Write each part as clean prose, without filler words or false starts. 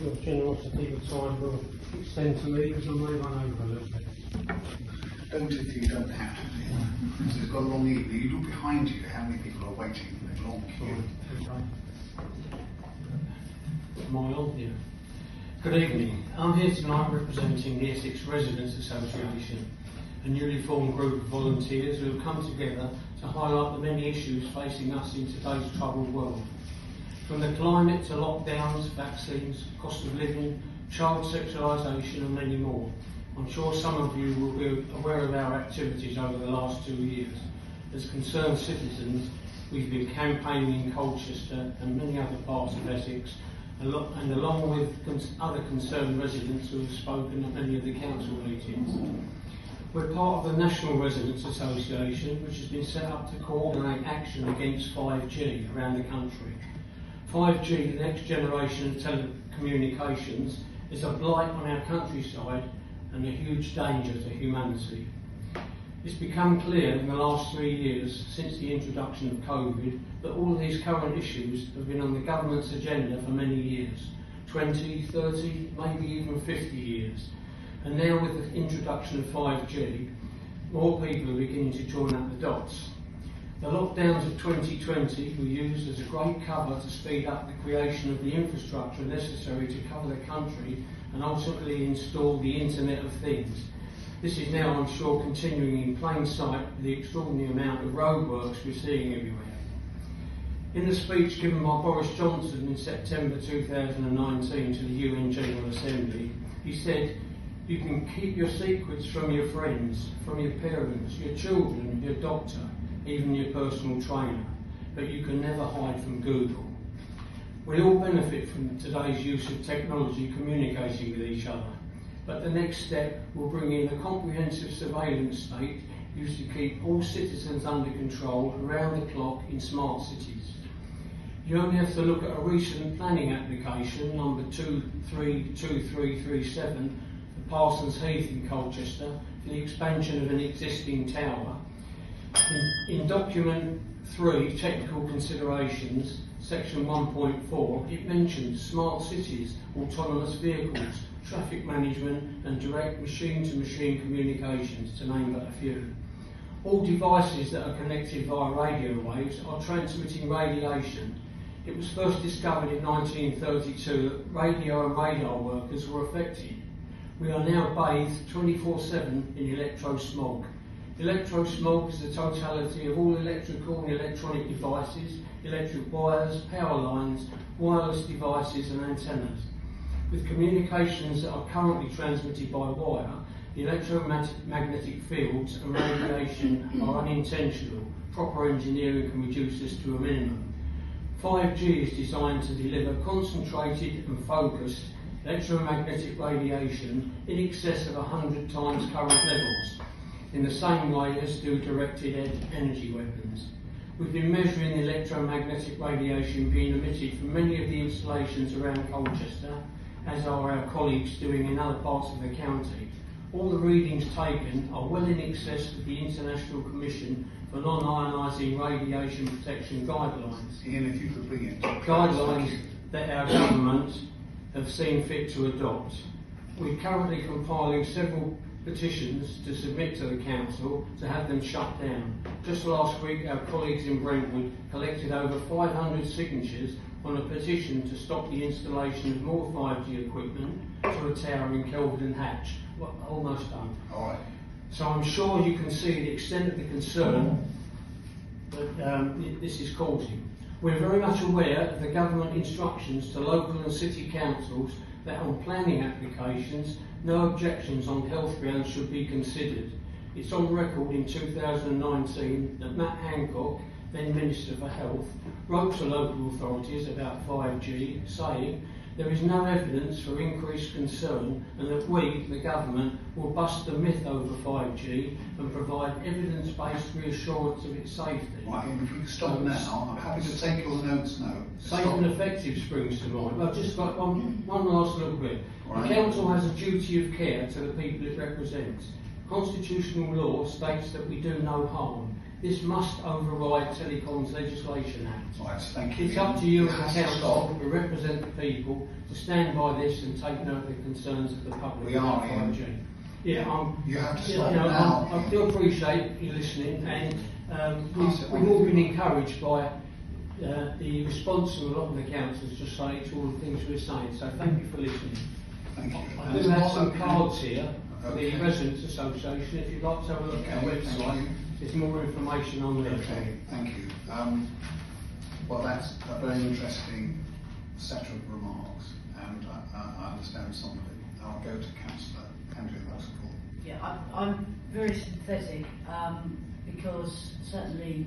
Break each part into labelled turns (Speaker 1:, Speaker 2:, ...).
Speaker 1: your generosity of time will extend to me because I may run over a little bit.
Speaker 2: Don't if you don't have to. Because it's got a long evening. You look behind you how many people are waiting in a long queue.
Speaker 1: Am I on here? Good evening. I'm here tonight representing the Essex Residents Association, a newly formed group of volunteers who have come together to highlight the many issues facing us in today's troubled world. From the climate to lockdowns, vaccines, cost of living, child sexualisation and many more. I'm sure some of you will be aware of our activities over the last 2 years. As concerned citizens, we've been campaigning in Colchester and many other parts of Essex, and along with other concerned residents who have spoken at many of the council meetings. We're part of the National Residents Association, which has been set up to coordinate action against 5G around the country. 5G, the next generation of telecommunications, is a blight on our countryside and a huge danger to humanity. It's become clear in the last 3 years since the introduction of COVID that all of these current issues have been on the government's agenda for many years, 20, 30, maybe even 50 years. And now with the introduction of 5G, more people are beginning to join up the dots. The lockdowns of 2020 were used as a great cover to speed up the creation of the infrastructure necessary to cover the country and ultimately install the Internet of Things. This is now, I'm sure, continuing in plain sight with the extraordinary amount of roadworks we're seeing everywhere. In the speech given by Boris Johnson in September 2019 to the UN General Assembly, he said, "You can keep your secrets from your friends, from your parents, your children, your doctor, even your personal trainer, but you can never hide from Google." We all benefit from today's use of technology communicating with each other, but the next step will bring in a comprehensive surveillance state used to keep all citizens under control around the clock in smart cities. You only have to look at a recent planning application, number 232337, for Parsons Heath in Colchester, for the expansion of an existing tower. In document 3, technical considerations, section 1.4, it mentions smart cities, autonomous vehicles, traffic management and direct machine-to-machine communications, to name but a few. All devices that are connected via radio waves are transmitting radiation. It was first discovered in 1932 that radio and radar workers were affected. We are now bathed 24/7 in electro-smog. Electro-smog is the totality of all electrical and electronic devices, electric wires, power lines, wireless devices and antennas. With communications that are currently transmitted by wire, the electromagnetic fields and radiation are unintentional. Proper engineering can reduce this to a minimum. 5G is designed to deliver concentrated and focused electromagnetic radiation in excess of 100 times current levels, in the same way as do directed energy weapons. We've been measuring the electromagnetic radiation being emitted from many of the installations around Colchester, as are our colleagues doing in other parts of the county. All the readings taken are well in excess of the International Commission for Non-Ionising Radiation Protection Guidelines.
Speaker 2: Ian, if you could bring it.
Speaker 1: Guidelines that our government have seen fit to adopt. We're currently compiling several petitions to submit to the council to have them shut down. Just last week, our colleagues in Brentwood collected over 500 signatures on a petition to stop the installation of more 5G equipment to a tower in Kelvedon Hatch. Well, almost done.
Speaker 2: All right.
Speaker 1: So I'm sure you can see the extent of the concern that this is causing. We're very much aware of the government instructions to local and city councils that on planning applications, no objections on health grounds should be considered. It's on record in 2019 that Matt Hancock, then Minister for Health, wrote to local authorities about 5G, saying there is no evidence for increased concern and that we, the government, will bust the myth over 5G and provide evidence-based reassurance of its safety.
Speaker 2: Right, Ian, if we could stop now, I'm happy to take your notes now.
Speaker 1: Safe and effective springs to mind. I've just got one last little bit.
Speaker 2: Right.
Speaker 1: The council has a duty of care to the people it represents. Constitutional law states that we do no harm. this must override Telecoms Legislation Act.
Speaker 2: Right, thank you.
Speaker 1: It's up to you
Speaker 2: It
Speaker 1: as
Speaker 2: has
Speaker 1: a
Speaker 2: to stop.
Speaker 1: council to represent the people, to stand by this and take note of the concerns of the public.
Speaker 2: We are,
Speaker 1: about
Speaker 2: Ian.
Speaker 1: 5G. Yeah,
Speaker 2: You have to
Speaker 1: you
Speaker 2: stop
Speaker 1: know,
Speaker 2: now.
Speaker 1: I do appreciate you listening, and
Speaker 2: Pass it
Speaker 1: we've
Speaker 2: on.
Speaker 1: all been encouraged by the response of a lot of the councillors to say to all the things we're saying. So thank you for listening.
Speaker 2: Thank you.
Speaker 1: I
Speaker 2: And
Speaker 1: do
Speaker 2: it's
Speaker 1: have
Speaker 2: not
Speaker 1: some
Speaker 2: that-
Speaker 1: cards here for
Speaker 2: Okay.
Speaker 1: the Residents Association. If you'd like to have a look at our
Speaker 2: Okay, thank
Speaker 1: website,
Speaker 2: you.
Speaker 1: there's more information on there.
Speaker 2: Okay, thank you. Well, that's a very interesting set of remarks, and I understand some of it. I'll go to Councillor Andrew Russell.
Speaker 3: Yeah, I'm very sympathetic because certainly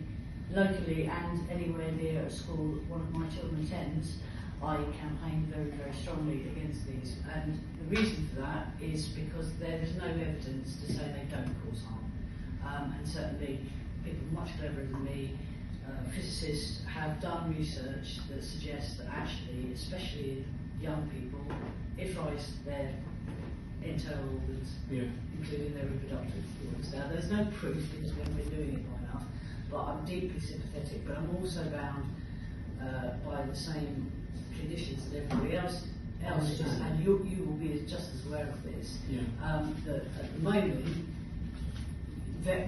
Speaker 3: locally and anywhere near a school that one of my children attends, I campaign very, very strongly against these. And the reason for that is because there is no evidence to say they don't cause harm. And certainly people much cleverer than me, physicists, have done research that suggests that actually, especially in young people, it fries their internal organs,
Speaker 1: Yeah.
Speaker 3: including their reproductive organs. Now, there's no proof because we haven't been doing it long enough, but I'm deeply sympathetic, but I'm also bound by the same conditions that everybody else is, and you will be just as aware of this.
Speaker 1: Yeah.
Speaker 3: That at the moment,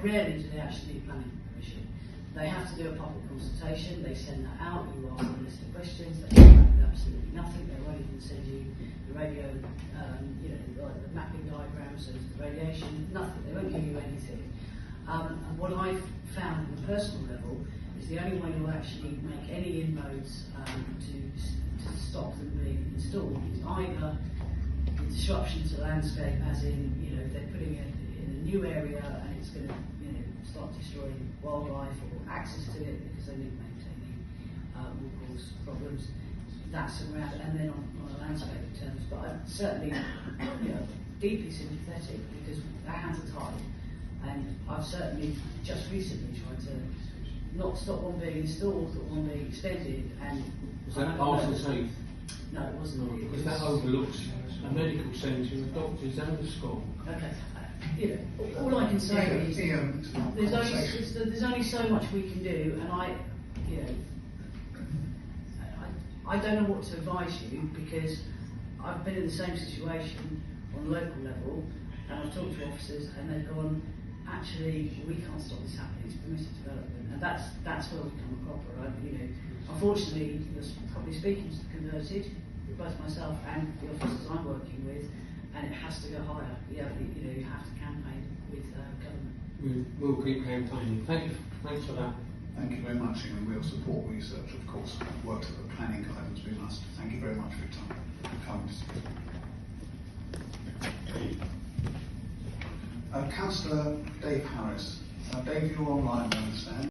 Speaker 3: rarely do they actually need planning permission. They have to do a public consultation, they send that out, you ask them a list of questions, they come back with absolutely nothing, they won't even send you the radio, like the mapping diagrams of the radiation, nothing, they won't give you anything. And what I've found on a personal level is the only way to actually make any inroads to stop them being installed is either disruption to the landscape, as in, they're putting it in a new area and it's going to, start destroying wildlife or access to it because they need maintaining, will cause problems. That's around, and then on a landscape terms. But I'm certainly, deeply sympathetic because our hands are tied, and I've certainly just recently tried to not stop one being installed, but one being extended. And
Speaker 1: Was that Parsons Heath?
Speaker 3: No, it wasn't. It
Speaker 1: Because
Speaker 3: was,
Speaker 1: that overlooks a medical centre, a doctor's and a school.
Speaker 3: Okay. All I can say is there's only so much we can do, and I don't know what to advise you because I've been in the same situation on a local level, and I've talked to officers, and they've gone, actually, we can't stop this happening. It's permitted development, and that's where we come a cropper, right? Unfortunately, you're probably speaking to the converted, both myself and the officers I'm working with. And it has to go higher. You have to campaign with government.
Speaker 1: We'll keep campaigning. Thanks for that.
Speaker 2: Thank you very much, Ian. We'll support research, of course. Work to the planning guidance we must. Thank you very much for your time. Coming to speak. Councillor Dave Harris. Dave, you're online, I understand.